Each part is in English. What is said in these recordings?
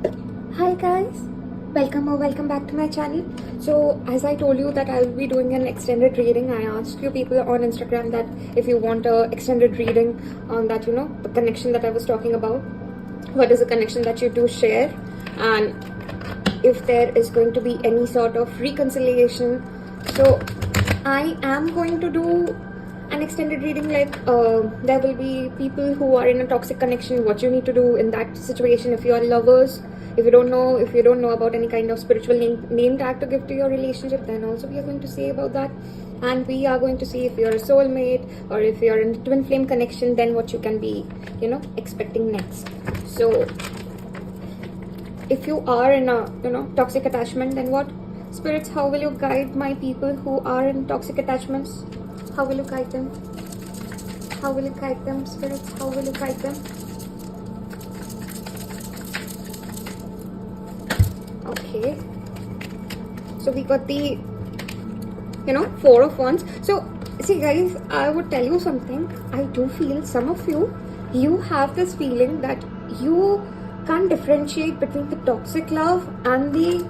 Hi guys, welcome back to my channel. So as I told you that I will be doing an extended reading, I asked you people on Instagram that if you want a extended reading on that, the connection that I was talking about, what is the connection that you do share, and if there is going to be any sort of reconciliation. So I am going to do an extended reading, like there will be people who are in a toxic connection, what you need to do in that situation. If you are lovers, if you don't know about any kind of spiritual name tag to give to your relationship, then also we are going to say about that. And we are going to see if you're a soulmate or if you're in a twin flame connection, then what you can be expecting next. So if you are in a toxic attachment, then what? Spirits, how will you guide my people who are in toxic attachments? How will you guide them? How will you guide them, spirits? How will you guide them? Okay. So we got the, Four of Wands. So, see guys, I would tell you something. I do feel some of you have this feeling that you can't differentiate between the toxic love and the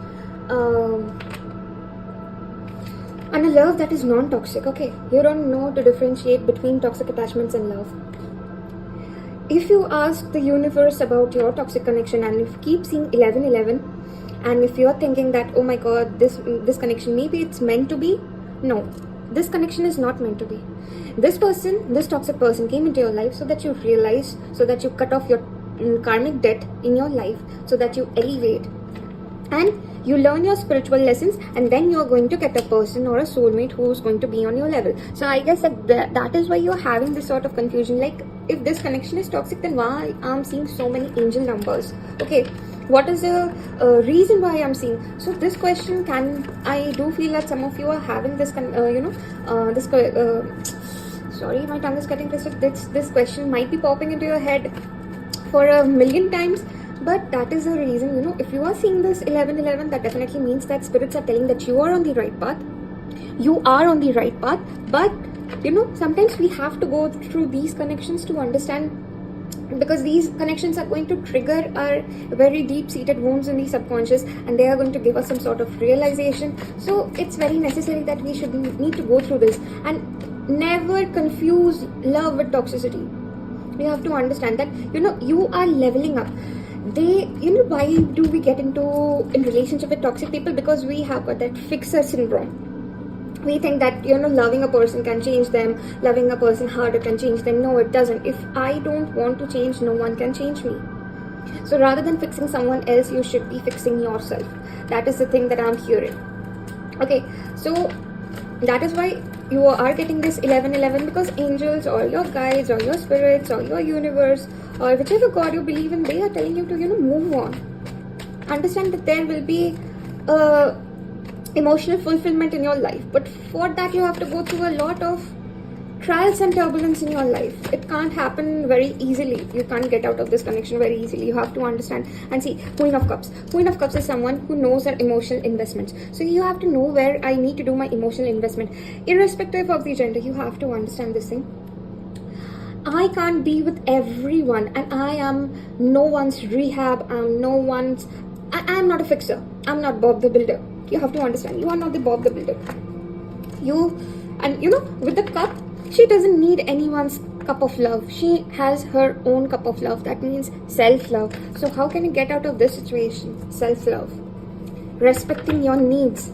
and a love that is non-toxic. Okay, you don't know to differentiate between toxic attachments and love. If you ask the universe about your toxic connection and if you keep seeing 1111, and if you're thinking that, oh my god, this connection, maybe it's meant to be, no, this connection is not meant to be. This toxic person came into your life so that you realize, so that you cut off your karmic debt in your life, so that you elevate and you learn your spiritual lessons, and then you're going to get a person or a soulmate who's going to be on your level. So I guess that is why you're having this sort of confusion, like if this connection is toxic, then why I'm seeing so many angel numbers? Okay, what is the reason why I'm seeing? So this question, I do feel that some of you are having this sorry, my tongue is getting twisted. This question might be popping into your head for a million times. But that is the reason, if you are seeing this 1111, that definitely means that spirits are telling that you are on the right path. You are on the right path. But, sometimes we have to go through these connections to understand, because these connections are going to trigger our very deep-seated wounds in the subconscious, and they are going to give us some sort of realization. So it's very necessary that we should need to go through this. And never confuse love with toxicity. You have to understand that, you are leveling up. Why do we get in relationship with toxic people? Because we have got that fixer syndrome. We think that loving a person can change them, loving a person harder can change them. No, it doesn't. If I don't want to change, no one can change me. So rather than fixing someone else, you should be fixing yourself. That is the thing that I'm hearing. Okay, so that is why you are getting this 1111, because angels or your guides or your spirits or your universe or whichever god you believe in, they are telling you to move on. Understand that there will be emotional fulfillment in your life, but for that you have to go through a lot of trials and turbulence in your life. It can't happen very easily. You can't get out of this connection very easily. You have to understand. And see, Queen of Cups. Queen of Cups is someone who knows their emotional investments. So you have to know where I need to do my emotional investment. Irrespective of the gender, you have to understand this thing. I can't be with everyone, and I am no one's rehab. I am not a fixer. I'm not Bob the Builder. You have to understand, you are not the Bob the Builder. With the cup, she doesn't need anyone's cup of love. She has her own cup of love. That means self-love. So how can you get out of this situation? Self-love. Respecting your needs.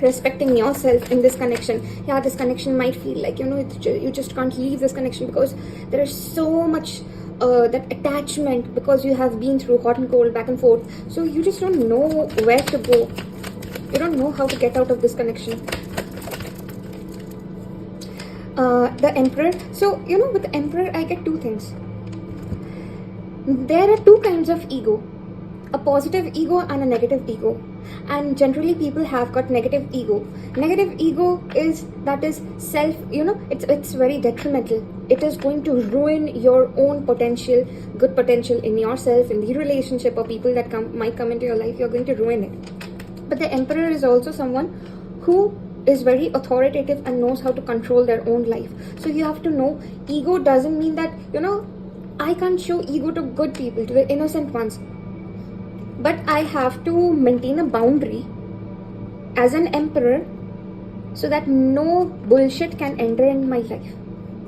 Respecting yourself in this connection. Yeah, this connection might feel like, you just can't leave this connection because there is so much that attachment, because you have been through hot and cold, back and forth. So you just don't know where to go. You don't know how to get out of this connection. The Emperor. So, with the Emperor, I get two things. There are two kinds of ego. A positive ego and a negative ego. And generally people have got negative ego. Negative ego is self, it's very detrimental. It is going to ruin your own potential, good potential in yourself, in the relationship, or people that might come into your life. You're going to ruin it. But the Emperor is also someone who is very authoritative and knows how to control their own life. So you have to know, ego doesn't mean that, I can't show ego to good people, to the innocent ones. but I have to maintain a boundary as an emperor so that no bullshit can enter in my life.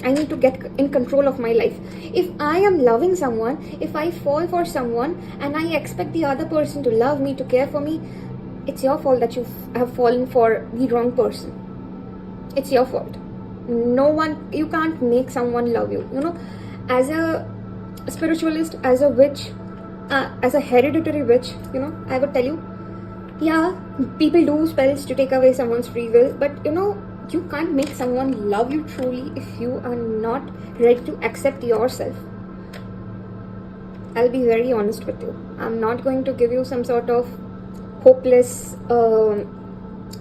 I need to get in control of my life. If I am loving someone, if I fall for someone and I expect the other person to love me, to care for me, it's your fault that you have fallen for the wrong person. It's your fault. No one, you can't make someone love you. You know, as a spiritualist, as a witch, as a hereditary witch, you know, I would tell you, yeah, people do spells to take away someone's free will, but you know, you can't make someone love you truly if you are not ready to accept yourself. I'll be very honest with you. I'm not going to give you some sort of hopeless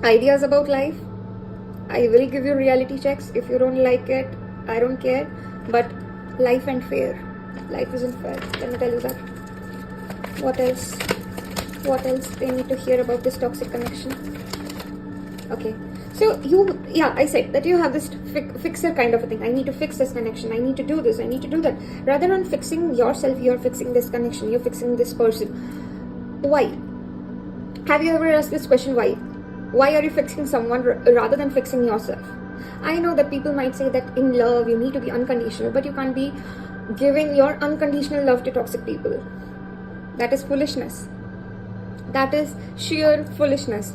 ideas about life. I will give you reality checks. If you don't like it, I don't care. But life ain't fair. Life isn't fair. Let me tell you that. What else? What else they need to hear about this toxic connection? Okay. So I said that you have this fixer kind of a thing. I need to fix this connection. I need to do this. I need to do that. Rather than fixing yourself, you're fixing this connection. You're fixing this person. Why? Have you ever asked this question? Why? Why are you fixing someone rather than fixing yourself? I know that people might say that in love, you need to be unconditional, but you can't be giving your unconditional love to toxic people. That is foolishness. That is sheer foolishness.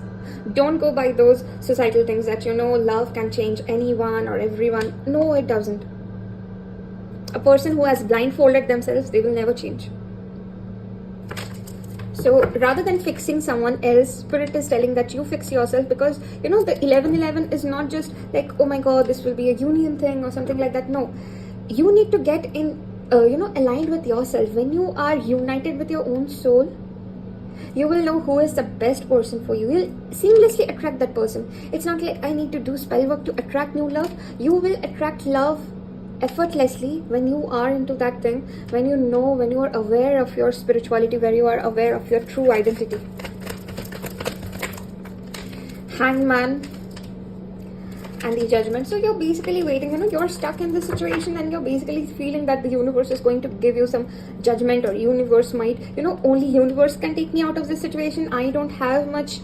Don't go by those societal things that, you know, love can change anyone or everyone. No, it doesn't. A person who has blindfolded themselves, they will never change. So rather than fixing someone else, Spirit is telling that you fix yourself, because, you know, the 1111 is not just like, oh my god, this will be a union thing or something like that. No, you need to get in, aligned with yourself. When you are united with your own soul, you will know who is the best person for you. You'll seamlessly attract that person. It's not like I need to do spell work to attract new love. You will attract love effortlessly when you are into that thing, when you know, when you are aware of your spirituality, when you are aware of your true identity. Hangman and the Judgment. So you're basically waiting, you know, you're stuck in this situation and you're basically feeling that the universe is going to give you some judgment, or universe might, you know, only universe can take me out of this situation. I don't have much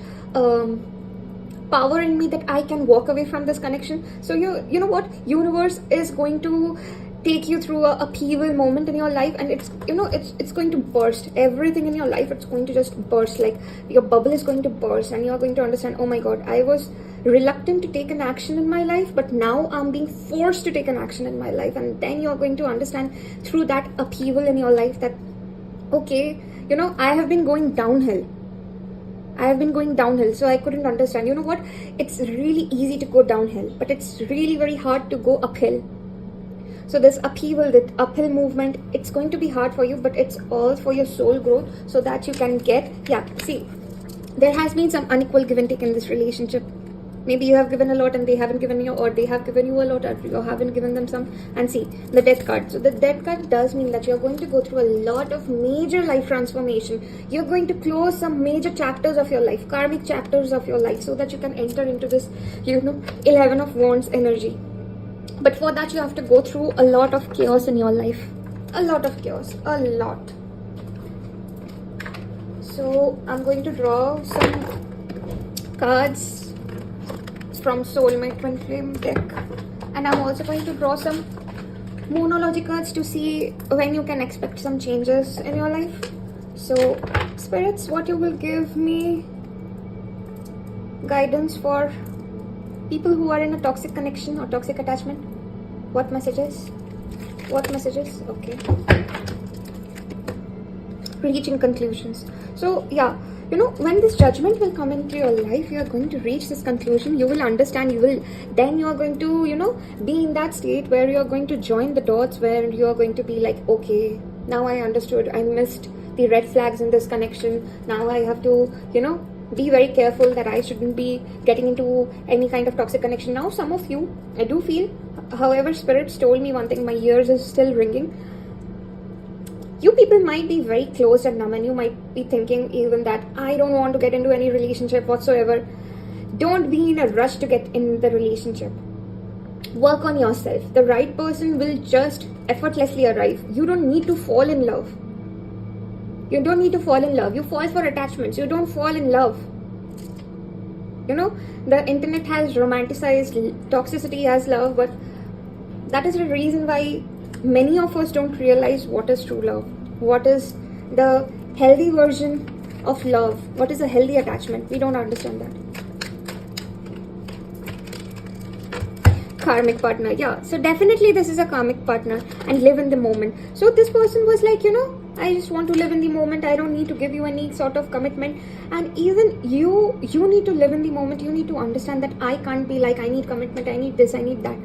power in me that I can walk away from this connection. So you know what, universe is going to take you through a upheaval moment in your life, and it's, you know, it's going to burst. Everything in your life, it's going to just burst. Like your bubble is going to burst and you're going to understand, oh my god, I was reluctant to take an action in my life, but now I'm being forced to take an action in my life. And then you're going to understand through that upheaval in your life that, okay, you know, I have been going downhill, so I couldn't understand, you know what, it's really easy to go downhill, but it's really very hard to go uphill. So this upheaval, that uphill movement, it's going to be hard for you, but it's all for your soul growth, so that you can get, see, there has been some unequal give and take in this relationship. Maybe you have given a lot and they haven't given you, or they have given you a lot and you haven't given them some. And see, the Death card. So the Death card does mean that you're going to go through a lot of major life transformation. You're going to close some major chapters of your life, karmic chapters of your life, so that you can enter into this, you know, 11 of Wands energy. But for that, you have to go through a lot of chaos in your life. A lot of chaos. A lot. So I'm going to draw some cards from Soulmate Twinflame deck, and I'm also going to draw some Moonology cards to see when you can expect some changes in your life. So spirits, what you will give me guidance for people who are in a toxic connection or toxic attachment? What messages? Okay, reaching conclusions. So yeah, you know, when this judgment will come into your life, you are going to reach this conclusion. You will understand. Then you are going to, you know, be in that state where you are going to join the dots, where you are going to be like, okay, now I understood. I missed the red flags in this connection. Now I have to, you know, be very careful that I shouldn't be getting into any kind of toxic connection. Now, some of you, I do feel, however, spirits told me one thing, my ears is still ringing. You people might be very closed and numb, and you might be thinking even that I don't want to get into any relationship whatsoever. Don't be in a rush to get in the relationship. Work on yourself. The right person will just effortlessly arrive. You don't need to fall in love. You don't need to fall in love. You fall for attachments. You don't fall in love. You know, the internet has romanticized toxicity as love, but that is the reason why many of us don't realize what is true love. What is the healthy version of love? What is a healthy attachment? We don't understand that. Karmic partner, yeah. So definitely this is a karmic partner, and live in the moment. So this person was like, I just want to live in the moment. I don't need to give you any sort of commitment. And even you need to live in the moment. You need to understand that I can't be like, I need commitment, I need this, I need that.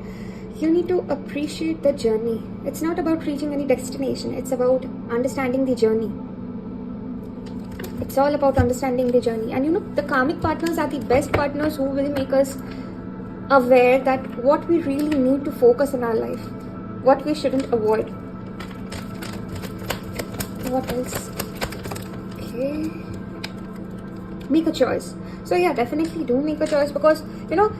You need to appreciate the journey. It's not about reaching any destination. It's about understanding the journey. It's all about understanding the journey. And the karmic partners are the best partners who will make us aware that what we really need to focus in our life, what we shouldn't avoid. What else? Okay, make a choice. So yeah, definitely do make a choice, because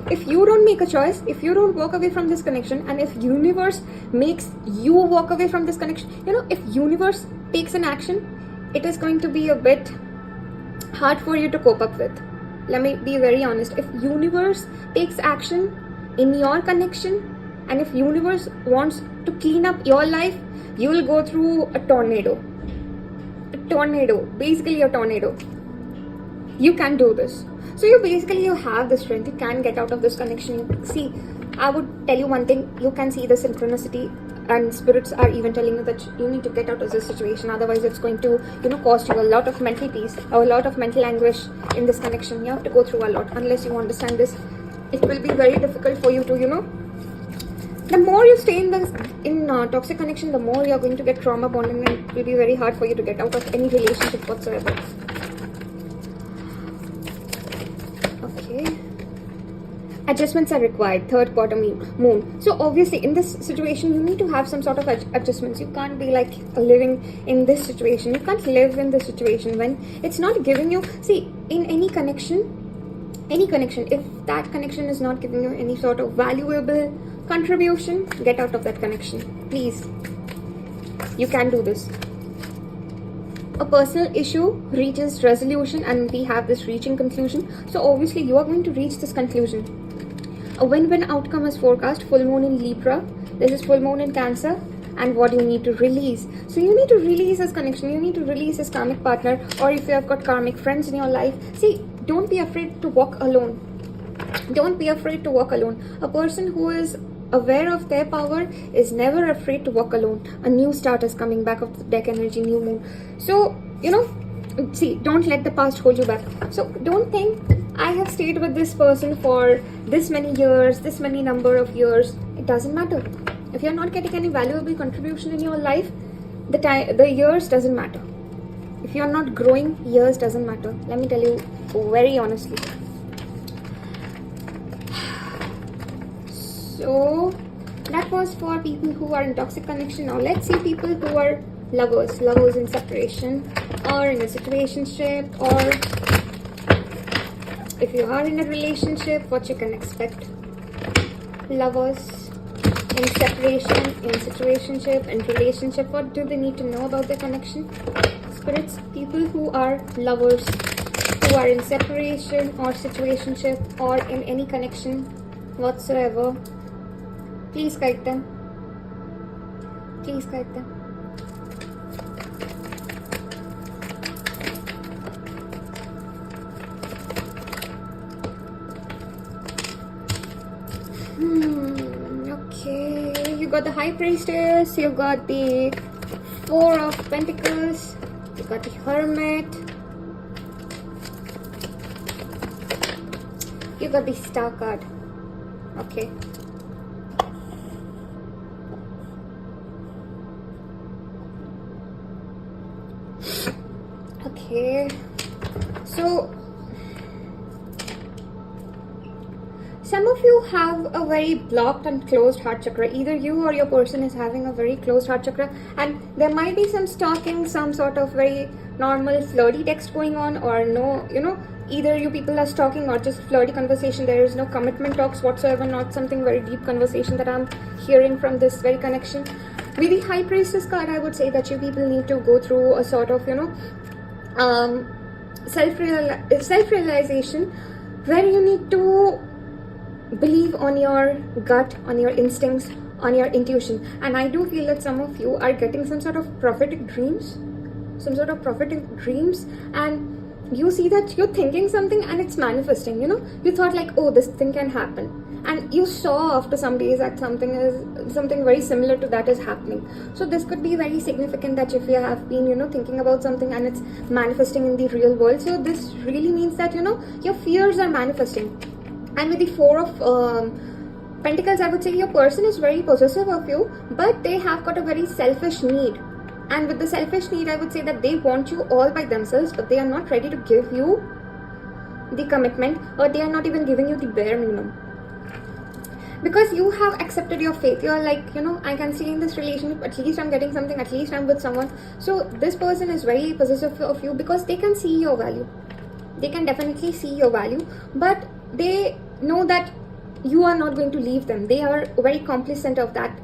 if you don't make a choice, if you don't walk away from this connection, and if universe makes you walk away from this connection, if universe takes an action, it is going to be a bit hard for you to cope up with. Let me be very honest. If universe takes action in your connection, and if universe wants to clean up your life, you will go through a tornado. Basically a tornado. You can do this. So you have the strength. You can get out of this connection. See, I would tell you one thing. You can see the synchronicity, and spirits are even telling you that you need to get out of this situation. Otherwise, it's going to, cost you a lot of mental peace, or a lot of mental anguish in this connection. You have to go through a lot. Unless you understand this, it will be very difficult for you to, the more you stay in toxic connection, the more you're going to get trauma bonded, and it will be very hard for you to get out of any relationship whatsoever. Okay. Adjustments are required. Third quarter moon. So obviously in this situation, you need to have some sort of adjustments. You can't be like living in this situation. You can't live in this situation when it's not giving you. See, in any connection, if that connection is not giving you any sort of valuable contribution, get out of that connection, please. You can do this. A personal issue reaches resolution, and we have this reaching conclusion. So obviously you are going to reach this conclusion. A win-win outcome is forecast. Full moon in Libra. This is full moon in Cancer. And what you need to release. So you need to release this connection. You need to release this karmic partner, or if you have got karmic friends in your life. See, don't be afraid to walk alone. Don't be afraid to walk alone. A person who is aware of their power is never afraid to walk alone. A new start is coming back of the deck energy, new moon. So, see, don't let the past hold you back. So don't think I have stayed with this person for this many years, this many number of years. It doesn't matter. If you're not getting any valuable contribution in your life, the years doesn't matter. If you're not growing, years doesn't matter. Let me tell you very honestly. So that was for people who are in toxic connection. Now let's see people who are lovers in separation, or in a situationship, or if you are in a relationship, what you can expect. Lovers in separation, in situationship, in relationship, what do they need to know about their connection? Spirits, people who are lovers, who are in separation or situationship, or in any connection whatsoever, please guide them. Please guide them. Okay, you got the High Priestess, you got the Four of Pentacles, you got the Hermit, you got the Star card. Okay. Okay, so some of you have a very blocked and closed heart chakra. Either you or your person is having a very closed heart chakra, and there might be some stalking, some sort of very normal flirty text going on, or no, either you people are stalking or just flirty conversation. There is no commitment talks whatsoever, not something very deep conversation that I'm hearing from this very connection. With the High Priestess card, I would say that you people need to go through a sort of, self-realization, where you need to believe on your gut, on your instincts, on your intuition. And I do feel that some of you are getting some sort of prophetic dreams, and you see that you're thinking something and it's manifesting. You thought like, oh, this thing can happen, and you saw after some days that something very similar to that is happening. So this could be very significant, that if you have been thinking about something and it's manifesting in the real world, so this really means that your fears are manifesting. And with the Four of Pentacles, I would say your person is very possessive of you, but they have got a very selfish need. And with the selfish need, I would say that they want you all by themselves, but they are not ready to give you the commitment, or they are not even giving you the bare minimum. Because you have accepted your fate. You're like, I can see in this relationship, at least I'm getting something, at least I'm with someone. So this person is very possessive of you because they can see your value. They can definitely see your value, but they know that you are not going to leave them. They are very complacent of that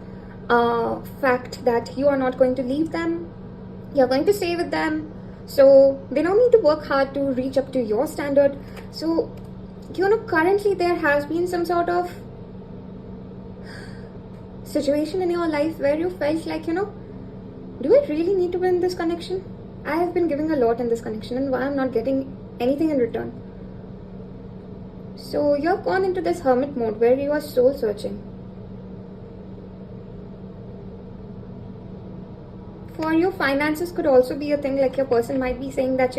fact that you are not going to leave them. You're going to stay with them. So they don't need to work hard to reach up to your standard. So, currently there has been some sort of situation in your life where you felt like, do I really need to be in this connection? I have been giving a lot in this connection, and why I'm not getting anything in return? So you've gone into this hermit mode where you are soul searching. For you, finances could also be a thing. Like your person might be saying that,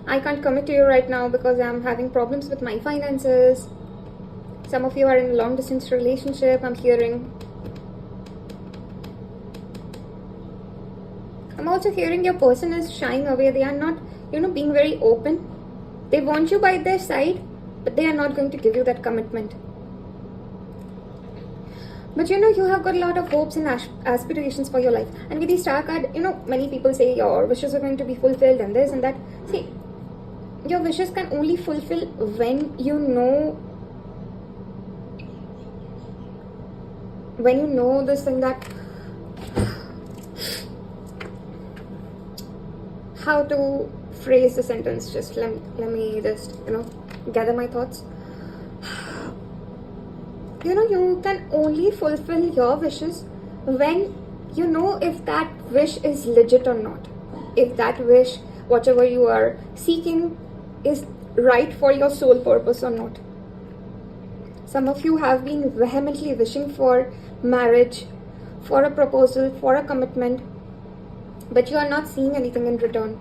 I can't commit to you right now because I'm having problems with my finances. Some of you are in a long distance relationship, I'm hearing. I'm also hearing your person is shying away. They are not, being very open. They want you by their side, but they are not going to give you that commitment. But you have got a lot of hopes and aspirations for your life. And with the Star card, many people say your wishes are going to be fulfilled and this and that. See, your wishes can only fulfill when you know this thing, that how to phrase the sentence. Just let me just gather my thoughts. You can only fulfill your wishes when you know if that wish is legit or not. If that wish, whatever you are seeking, is right for your soul purpose or not. Some of you have been vehemently wishing for marriage, for a proposal, for a commitment, but you are not seeing anything in return.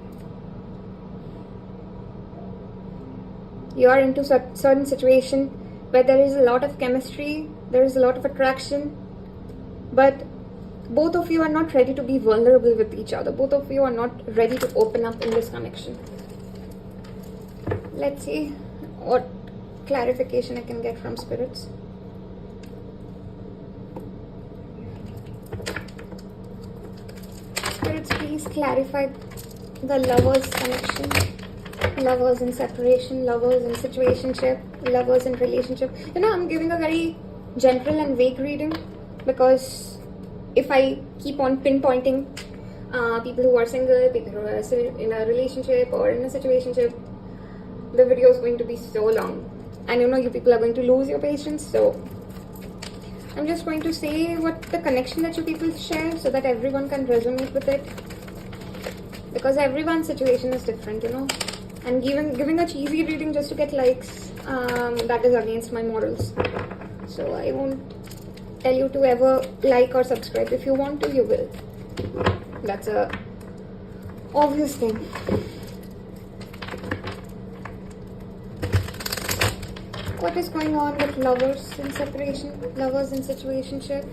You are into certain situation where there is a lot of chemistry, there is a lot of attraction, but both of you are not ready to be vulnerable with each other. Both of you are not ready to open up in this connection. Let's see what clarification I can get from spirits. Spirits, please clarify the lovers connection. Lovers in separation, lovers in situationship, lovers in relationship. I'm giving a very general and vague reading, because if I keep on pinpointing people who are single, people who are in a relationship or in a situationship, the video is going to be so long, and you people are going to lose your patience. So I'm just going to say what the connection that you people share, so that everyone can resonate with it, because everyone's situation is different, and giving a cheesy reading just to get likes, that is against my morals. So I won't tell you to ever like or subscribe. If you want to, you will. That's a obvious thing. What is going on with lovers in separation, lovers in situationship,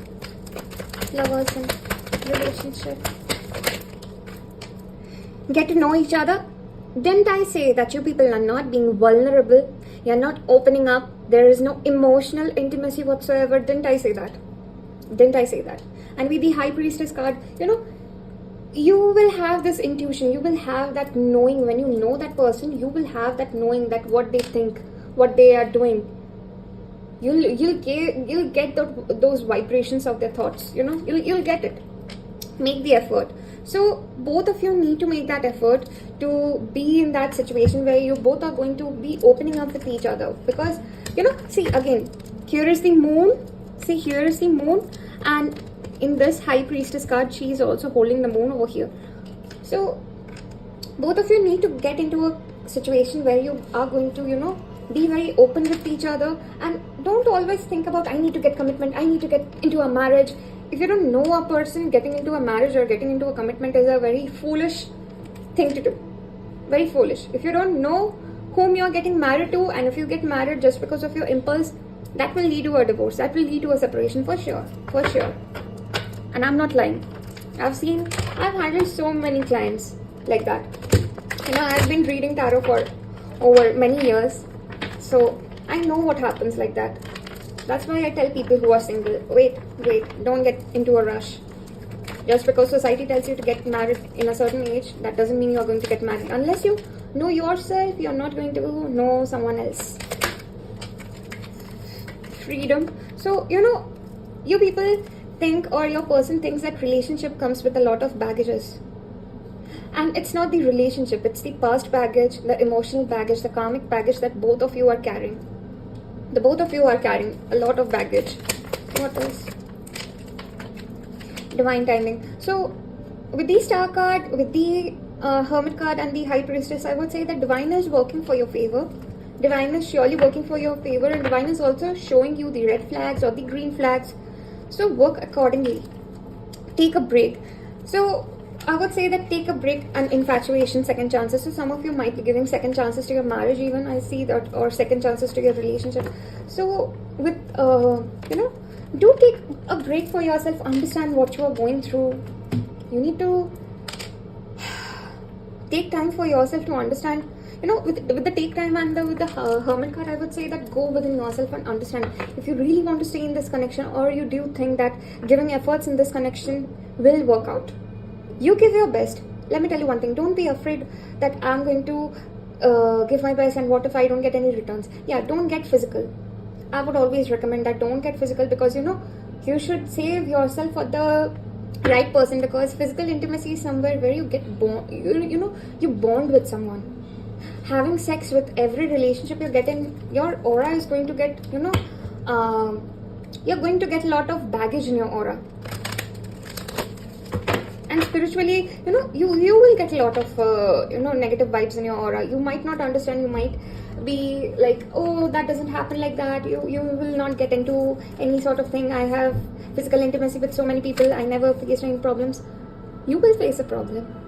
lovers in relationship? Get to know each other. Didn't I say that you people are not being vulnerable? You're not opening up. There is no emotional intimacy whatsoever. Didn't I say that? Didn't I say that? And with the High Priestess card, you will have this intuition. You will have that knowing. When you know that person, you will have that knowing that what they think, what they are doing, you'll get those vibrations of their thoughts, you know, you'll get it. Make the effort. So both of you need to make that effort to be in that situation where you both are going to be opening up with each other, because, you know, see, again, here is the moon. See, here is the moon, and in this high priestess card, she is also holding the moon over here. So both of you need to get into a situation where you are going to, you know, be very open with each other, and don't always think about, I need to get commitment, I need to get into a marriage. If you don't know a person, getting into a marriage or getting into a commitment is a very foolish thing to do. Very foolish. If you don't know whom you're getting married to, and if you get married just because of your impulse, that will lead to a divorce. That will lead to a separation for sure. For sure. And I'm not lying. I've handled so many clients like that. You know, I've been reading tarot for over many years. So I know what happens like that. That's why I tell people who are single, wait, don't get into a rush. Just because society tells you to get married in a certain age, that doesn't mean you're going to get married. Unless you know yourself, you're not going to know someone else. Freedom. So, you know, you people think, or your person thinks, that relationship comes with a lot of baggages. And it's not the relationship, it's the past baggage, the emotional baggage, the karmic baggage that both of you are carrying. The both of you are carrying a lot of baggage. What else? Divine timing. So with the star card, with the hermit card and the high priestess, I would say that divine is working for your favor. Divine is surely working for your favor, and divine is also showing you the red flags or the green flags. So work accordingly. Take a break. So I would say that take a break and infatuation, second chances. So some of you might be giving second chances to your marriage even, I see that, or second chances to your relationship. So with, you know, do take a break for yourself, understand what you are going through. You need to take time for yourself to understand. You know, with the take time and with the hermit card, I would say that go within yourself and understand if you really want to stay in this connection, or you do think that giving efforts in this connection will work out. You give your best. Let me tell you one thing. Don't be afraid that I'm going to give my best and what if I don't get any returns. Yeah, don't get physical. I would always recommend that don't get physical, because, you know, you should save yourself for the right person, because physical intimacy is somewhere where you get you know, you bond with someone. Having sex with every relationship you get in, your aura is going to get, you know, you're going to get a lot of baggage in your aura. And spiritually, you know, you will get a lot of, you know, negative vibes in your aura. You might not understand. You might be like, oh, that doesn't happen like that. You will not get into any sort of thing. I have physical intimacy with so many people. I never faced any problems. You will face a problem.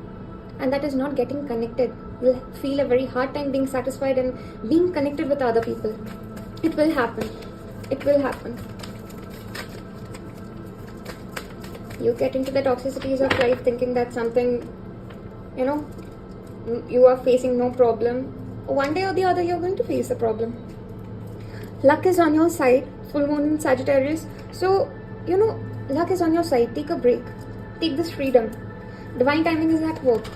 And that is not getting connected. You'll feel a very hard time being satisfied and being connected with other people. It will happen. It will happen. You get into the toxicities of life thinking that something, you know, you are facing no problem. One day or the other, you're going to face a problem. Luck is on your side. Full moon in Sagittarius. So, you know, luck is on your side. Take a break. Take this freedom. Divine timing is at work.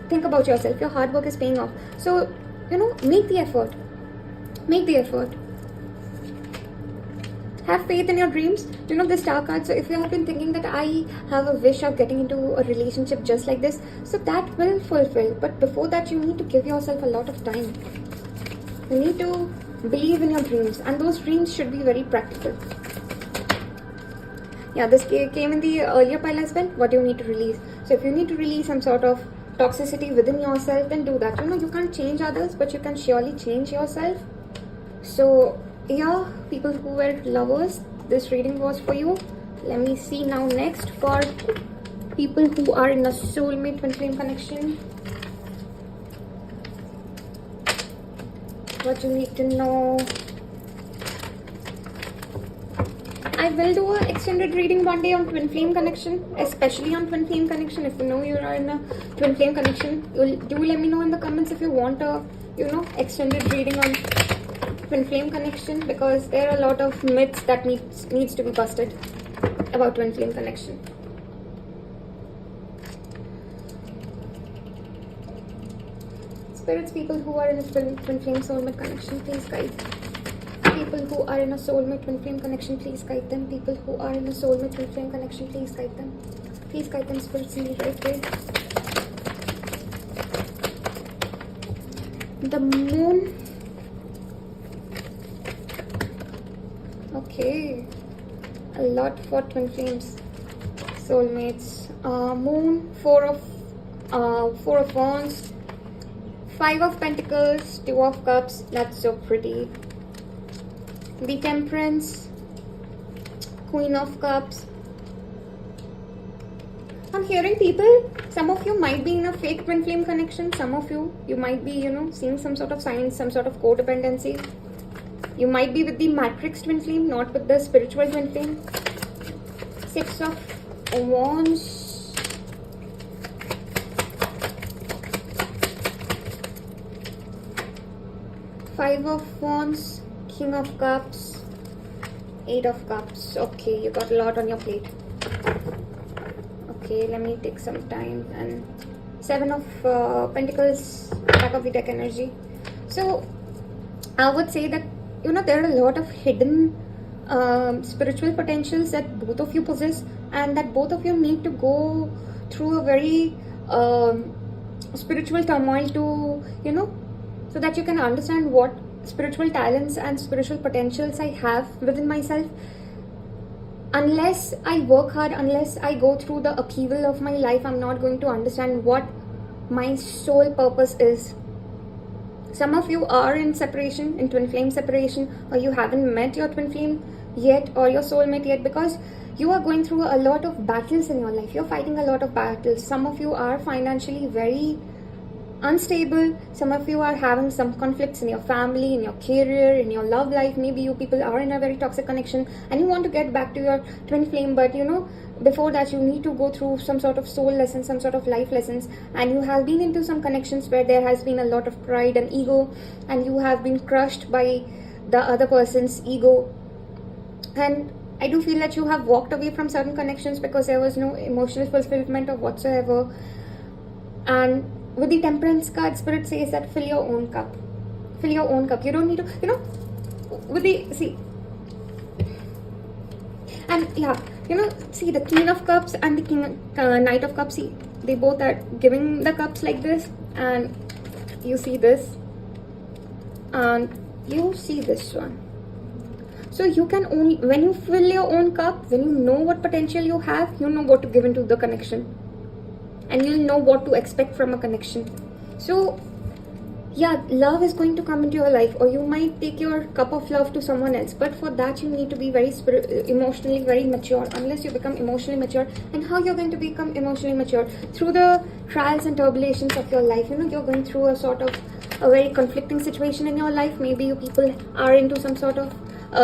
Think about yourself. Your hard work is paying off. So, you know, make the effort. Make the effort. Have faith in your dreams. You know, the star card. So if you have been thinking that I have a wish of getting into a relationship just like this, so that will fulfill. But before that, you need to give yourself a lot of time. You need to believe in your dreams, and those dreams should be very practical. Yeah, this came in the earlier pile as well. What do you need to release? So if you need to release some sort of toxicity within yourself, then do that. You know, you can't change others, but you can surely change yourself. So yeah, people who were lovers, this reading was for you. Let me see now next for people who are in a soulmate twin flame connection. What you need to know. I will do an extended reading one day on twin flame connection, especially on twin flame connection. If you know you are in a twin flame connection, do let me know in the comments if you want a, you know, extended reading on twin flame connection, because there are a lot of myths that needs to be busted about twin flame connection. Spirits, people who are in a twin flame soulmate connection, please guide. People People who are in a soulmate twin flame connection, please guide them. People who are in a soulmate twin flame connection, please guide them. Please guide them spiritually right way. The moon. Okay, a lot for twin flames, soulmates. Moon, four of wands, 5 of pentacles, 2 of cups. That's so pretty. The temperance, queen of cups. I'm hearing people, some of you might be in a fake twin flame connection. Some of you might be, seeing some sort of signs, some sort of codependency. You might be with the matrix twin flame, not with the spiritual twin flame. 6 of wands. Five of wands, king of cups, 8 of cups. Okay, you got a lot on your plate. Okay, let me take some time. And 7 of pentacles, back of the deck energy. So I would say that there are a lot of hidden spiritual potentials that both of you possess, and that both of you need to go through a very spiritual turmoil to so that you can understand what spiritual talents and spiritual potentials I have within myself. Unless I work hard, unless I go through the upheaval of my life, I'm not going to understand what my soul purpose is. Some of you are in separation, in twin flame separation, or you haven't met your twin flame yet or your soulmate yet, because you are going through a lot of battles in your life. You're fighting a lot of battles. Some of you are financially very unstable. Some of you are having some conflicts in your family, in your career, in your love life. Maybe you people are in a very toxic connection and you want to get back to your twin flame, but before that you need to go through some sort of soul lessons, some sort of life lessons, and you have been into some connections where there has been a lot of pride and ego, and you have been crushed by the other person's ego. And I do feel that you have walked away from certain connections because there was no emotional fulfillment or whatsoever. And with the temperance card, spirit says that fill your own cup. Fill your own cup. You don't need to, with the, see, and yeah, see the queen of cups and the knight of cups, see, they both are giving the cups like this, and you see this, and you see this one. So you can only, when you fill your own cup, when you know what potential you have, you know what to give into the connection, and you'll know what to expect from a connection. So yeah, love is going to come into your life, or you might take your cup of love to someone else, but for that you need to be very emotionally very mature. Unless you become emotionally mature, and how you're going to become emotionally mature? Through the trials and tribulations of your life. You're going through a sort of a very conflicting situation in your life. Maybe you people are into some sort of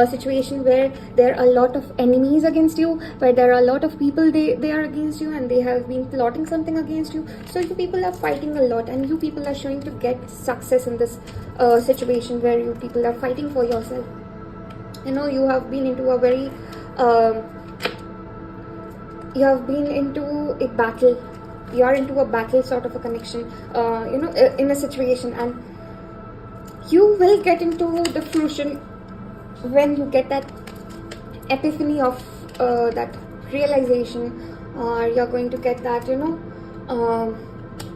situation where there are a lot of enemies against you, where there are a lot of people they are against you, and they have been plotting something against you. So you people are fighting a lot, and you people are showing to get success in this situation where you people are fighting for yourself. You have been into a very you have been into a battle. You are into a battle sort of a connection, in a situation, and you will get into the fruition when you get that epiphany of that realization, or you're going to get that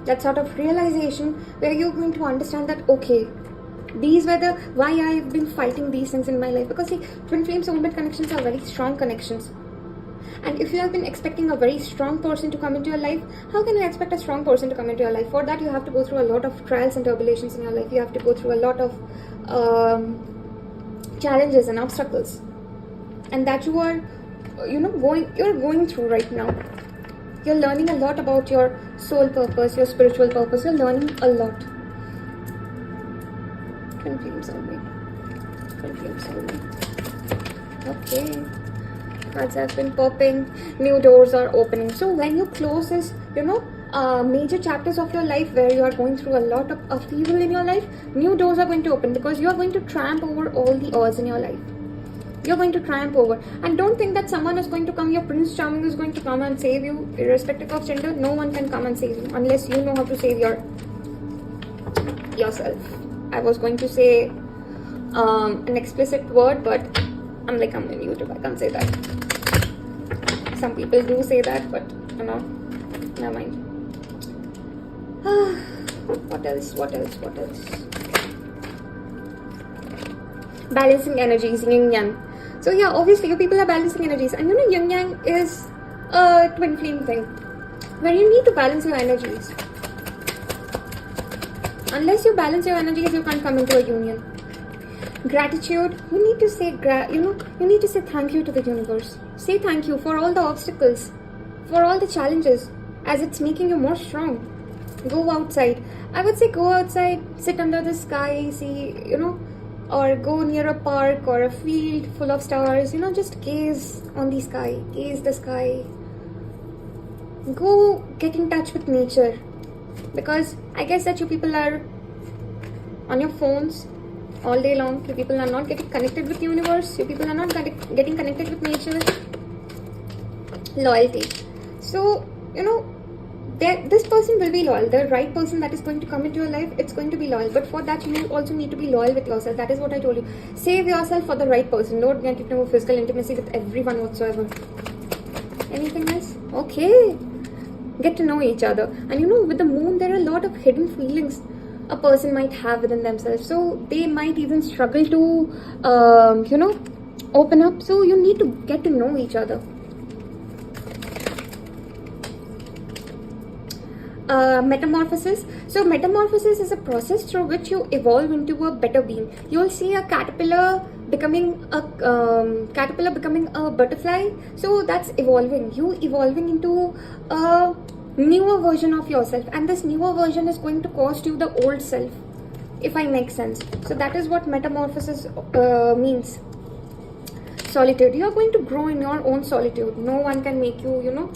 that sort of realization where you're going to understand that, okay, these were the why I've been fighting these things in my life. Because see, twin flame soulmate connections are very strong connections, and if you have been expecting a very strong person to come into your life, how can you expect a strong person to come into your life? For that you have to go through a lot of trials and tribulations in your life. You have to go through a lot of challenges and obstacles, and that you are going through right now. You're learning a lot about your soul purpose, your spiritual purpose. You're learning a lot. Twin flame soulmate. Twin flame soulmate. Okay, cards have been popping. New doors are opening. So when you close this major chapters of your life where you are going through a lot of upheaval in your life, new doors are going to open, because you are going to triumph over all the odds in your life. You're going to triumph over, and don't think that someone is going to come, your Prince Charming is going to come and save you, irrespective of gender. No one can come and save you unless you know how to save yourself. I was going to say an explicit word, but I'm on YouTube, I can't say that. Some people do say that, but never mind. What else? Balancing energies, yin yang. So yeah, obviously you people are balancing energies, and yin yang is a twin flame thing where you need to balance your energies. Unless you balance your energies, you can't come into a union. Gratitude, you need to say you need to say thank you to the universe. Say thank you for all the obstacles, for all the challenges, as it's making you more strong. Go outside. I would say go outside, sit under the sky, see, or go near a park or a field full of stars, just gaze on the sky, gaze the sky. Go get in touch with nature, because I guess that you people are on your phones all day long. You people are not getting connected with the universe. You people are not getting connected with nature. Loyalty. So, this person will be loyal. The right person that is going to come into your life, it's going to be loyal. But for that, you also need to be loyal with yourself. That is what I told you. Save yourself for the right person. Don't get into physical intimacy with everyone whatsoever. Anything else? Okay. Get to know each other. And with the moon, there are a lot of hidden feelings a person might have within themselves. So they might even struggle to, open up. So you need to get to know each other. Metamorphosis. So metamorphosis is a process through which you evolve into a better being. You'll see a caterpillar becoming a butterfly. So that's evolving. You evolving into a newer version of yourself, and this newer version is going to cost you the old self, if I make sense. So that is what metamorphosis means. Solitude. You are going to grow in your own solitude. No one can make you,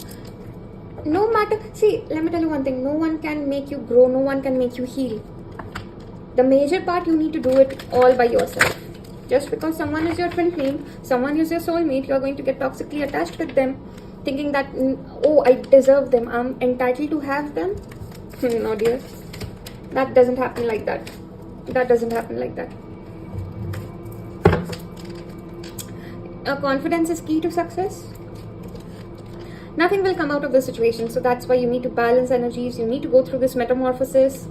no matter, see, let me tell you one thing, no one can make you grow, no one can make you heal. The major part, you need to do it all by yourself. Just because someone is your twin flame, someone is your soulmate, you are going to get toxically attached with them, thinking that, oh, I deserve them, I'm entitled to have them. No dear, that doesn't happen like that. Confidence is key to success. Nothing will come out of this situation, so that's why you need to balance energies. You need to go through this metamorphosis,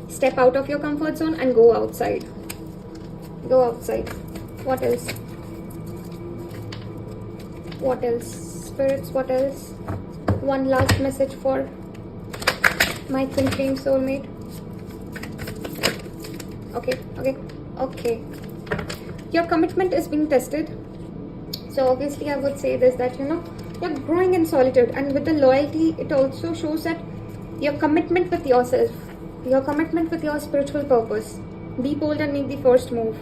step out of your comfort zone and go outside. What else? Spirits, what else? One last message for my twin flame soulmate. Okay. Your commitment is being tested. So obviously I would say this, that you're growing in solitude, and with the loyalty, it also shows that your commitment with yourself, your commitment with your spiritual purpose. Be bold and make the first move.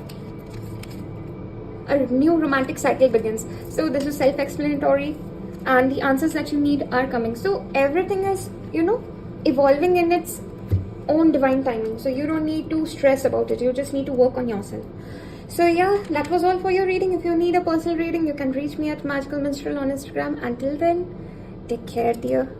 A new romantic cycle begins. So this is self-explanatory, and the answers that you need are coming. So everything is, evolving in its own divine timing. So you don't need to stress about it. You just need to work on yourself. So yeah, that was all for your reading. If you need a personal reading, you can reach me at Magical Minstrel on Instagram. Until then, take care, dear.